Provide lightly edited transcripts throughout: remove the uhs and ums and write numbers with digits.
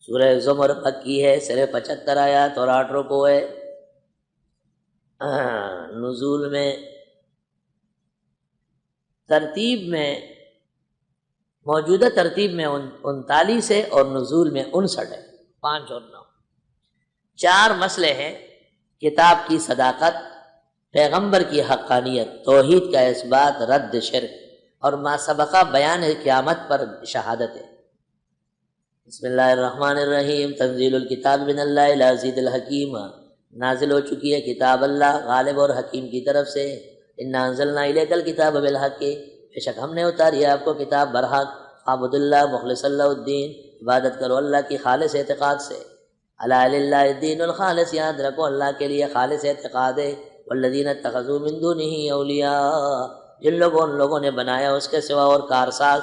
سورہ زمر مکی ہے، صرف 75 آیات اور 8 رکوع ہے۔ نزول میں ترتیب میں موجودہ ترتیب میں 39 ہے اور نزول میں 59 ہے، 5 اور 9۔ 4 مسئلے ہیں: کتاب کی صداقت، پیغمبر کی حقانیت، توحید کا اس بات، رد شرک، اور ما سبقہ بیان قیامت پر شہادت ہے۔ بسم اللہ الرحمن الرحیم۔ تنزیل الکتاب من اللہ العزیز الحکیم، نازل ہو چکی ہے کتاب اللہ غالب اور حکیم کی طرف سے۔ انا انزلنا الیک الکتاب بالحق، بے شک ہم نے اتاری آپ کو کتاب برحق۔ فاعبد اللہ مخلص اللہ الدین، عبادت کرو اللہ کی خالص اعتقاد سے۔ الا للہ الدین الخالص، یاد رکھو اللہ کے لیے خالص اعتقاد ہے۔ والذین اتخذوا من دونہ اولیاء، جن لوگوں نے بنایا اس کے سوا اور کارساز،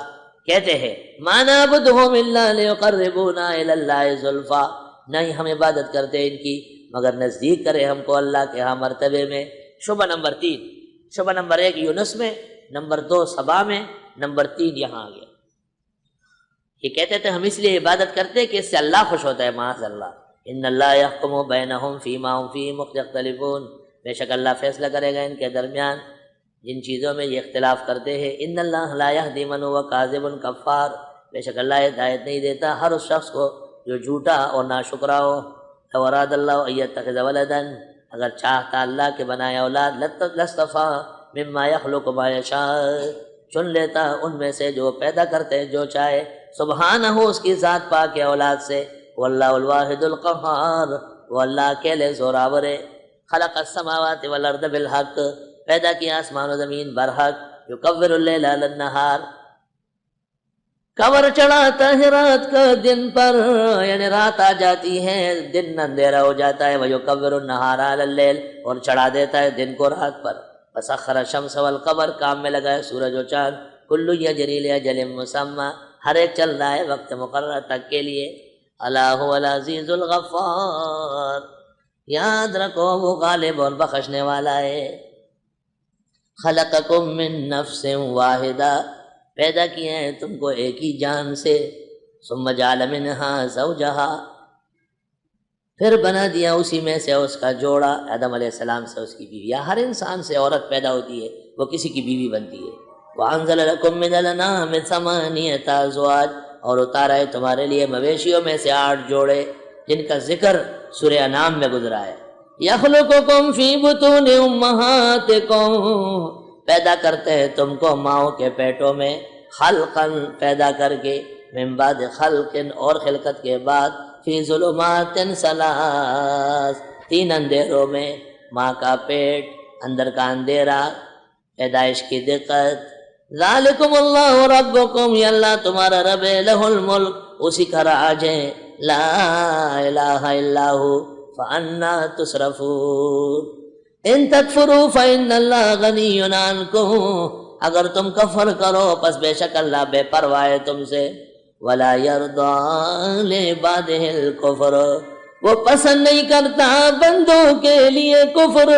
کہتے ہیں ما نعبدہم الا لیقربونا الی اللہ زلفیٰ، نہیں ہم عبادت کرتے ان کی مگر نزدیک کرے ہم کو اللہ کے ہاں مرتبے میں۔ شعبہ نمبر 3، شعبہ نمبر 1 یونس میں، نمبر 2 سبا میں، نمبر 3 یہاں آ گیا۔ یہ کہتے تھے ہم اس لیے عبادت کرتے کہ اس سے اللہ خوش ہوتا ہے، معاذ اللہ۔ ان اللہ یحکم بینہم فیما ہم فیہ مختلفون، بے شک اللہ فیصلہ کرے گا ان کے درمیان جن چیزوں میں یہ اختلاف کرتے ہیں۔ ان اللہ لا یہدی من هو کاذب کفار، بے شک اللہ ہدایت نہیں دیتا ہر اس شخص کو جو جھوٹا اور ناشکرا ہو۔ لو اراد اللہ ان یتخذ ولدا، اگر چاہتا اللہ کے بنایا اولاد، لاصطفیٰ مما یخلق ما یشاء، چن لیتا ان میں سے جو پیدا کرتے ہیں جو چاہے۔ سبحانہ، اس کی ذات پاک ہے اولاد سے۔ واللہ الواحد القہار، وہ اللہ اکیلے زوراور ہے۔ خلق السماوات والارض بالحق، پیدا کیا آسمان و زمین برحق۔ یکور اللیل علی النہار، کور چڑھاتا ہے رات کا دن پر، یعنی رات آ جاتی ہے دن اندھیرا ہو جاتا ہے۔ ویکور النہار علی اللیل، اور چڑھا دیتا ہے دن کو رات پر۔ وسخر الشمس والقمر، کام میں لگا ہے سورج و چاند۔ کل یجری لاجل مسمی، ہر ایک چل رہا ہے وقت مقرر تک کے لیے۔ الا هو العزیز الغفار، یاد رکھو وہ غالب اور بخشنے والا ہے۔ خلقکم من نفس واحدہ، پیدا کیا ہے تم کو ایک ہی جان سے۔ ثم جعل منها زوجہا، پھر بنا دیا اسی میں سے اس کا جوڑا، آدم علیہ السلام سے اس کی بیوی۔ ہر انسان سے عورت پیدا ہوتی ہے، وہ کسی کی بیوی بنتی ہے۔ وَأَنزَلَ لَكُم مِّنَ الْأَنْعَامِ ثَمَانِيَةَ أَزْوَاجٍ، اور اتارا ہے تمہارے لیے مویشیوں میں سے 8 جوڑے، جن کا ذکر سورہ انعام میں گزرا ہے۔ يَخْلُقُكُمْ فِي بُطُونِ أُمَّهَاتِكُمْ، پیدا کرتے ہیں تم کو ماؤں کے پیٹوں میں، خلقاً پیدا کر کے، من بعد خلق، اور خلقت کے بعد، فی ظلمات 3، 3 اندھیروں میں۔ ماں کا پیٹ، اندر کا اندھیرا، پیدائش کی دقت۔ ذالکم اللہ ربکم، یہ اللہ تمہارا رب ہے، لہ الملک، اسی کا راج ہے، لا الہ الا ہو، فانا تصرفون۔ ان تکفروا فان اللہ غنی عنکم، اگر تم کفر کرو پس بے شک اللہ بے پرواہ ہے تم سے۔ ولا یرضی لعبادہ الکفر، وہ پسند نہیں کرتا بندوں کے لیے کفر۔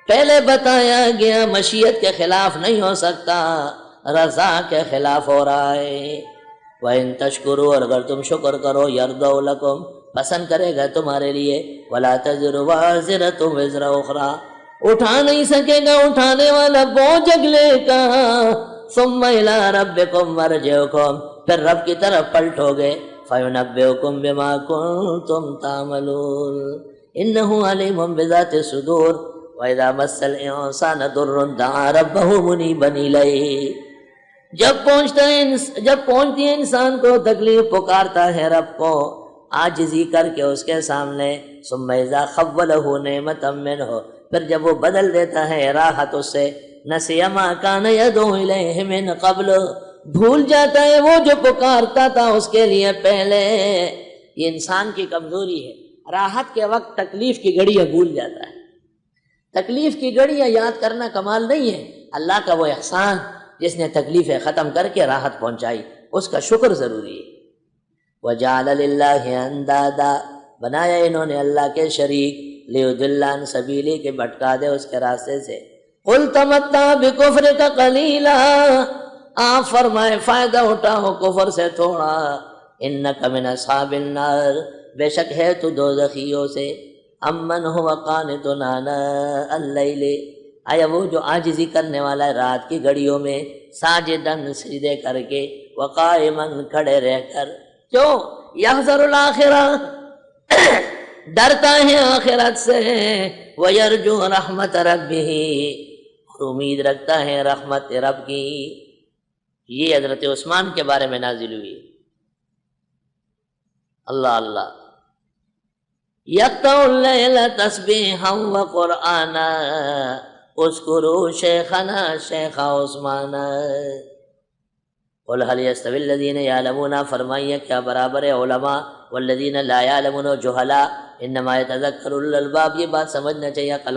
پہلے بتایا گیا مشیت کے خلاف نہیں ہو سکتا، رضا کے خلاف ہو رہا ہے۔ وَإِن تَشْكُرُوا، اور اگر تم شکر کرو، يَرْضَوْا لَكُمْ، پسند کرے گا تمہارے لیے۔ وَلَا تَزِرُ وَازِرَةٌ وِزْرَ أُخْرَىٰ، اٹھا نہیں سکے گا اٹھانے والا بوجھ اگلے کا۔ ثُمَّ إِلَىٰ رَبِّكُمْ مَرْجِعُكُمْ، پھر رب کی طرف پلٹو گے۔ فَيُنَبِّئُكُم بِمَا كُنتُمْ تَعْمَلُونَ إِنَّهُ عَلِيمٌ بِذَاتِ الصُّدُورِ وَإِذَا مَسَّ الْإِنسَانَ ضُرٌّ دَعَا رَبَّهُ مُنِيبًا إِلَيْهِ، جب پہنچتی ہے انسان کو تکلیف، پکارتا ہے رب کو عاجزی کر کے اس کے سامنے۔ ثم اذا خوله نعمتا منه، پھر جب وہ بدل دیتا ہے راحت اس سے۔ نسی ما کان یدعو الیہ من قبل، بھول جاتا ہے وہ جو پکارتا تھا اس کے لیے پہلے۔ یہ انسان کی کمزوری ہے، راحت کے وقت تکلیف کی گھڑیاں بھول جاتا ہے۔ تکلیف کی گھڑیاں یاد کرنا کمال نہیں ہے، اللہ کا وہ احسان جس نے تکلیفیں ختم کر کے راحت پہنچائی، اس کا شکر ضروری ہے۔ وَجَعَلَ لِلَّهِ أَنْدَادًا، بنایا انہوں نے اللہ کے شریک، لِيُضِلَّ عَنْ سَبِيلِهِ، کہ بھٹکا دے اس کے راستے سے۔ قُلْ تَمَتَّعْ بِكُفْرِكَ قَلِيلًا، آپ فرمائے فائدہ اٹھاؤ کفر سے تھوڑا، انک من اصحاب النار، بے شک ہے تو دوزخیوں سے. امن هو قانت آناء اللیل، آیا وہ جو عاجزی کرنے والا ہے رات کی گھڑیوں میں، ساجدن سجدے کر کے، وقائمن کھڑے رہ کر. کیوں؟ یحذر الآخرہ، ڈرتا ہے آخرت سے، ویرجو رحمت ربہ، اور امید رکھتا ہے رحمت رب کی. یہ حضرت عثمان کے بارے میں نازل ہوئی. اللہ اللہ. یقطع اللیل تسبیحا وقرآنا، اذکروا شیخنا شیخ عثمان. قل هل یستوی الذین یعلمون، فرمائیے کیا برابر ہے علماء والذین لا یعلمون، جہلا. انما یتذکر اولو الالباب، یہ بات سمجھنا چاہیے عقل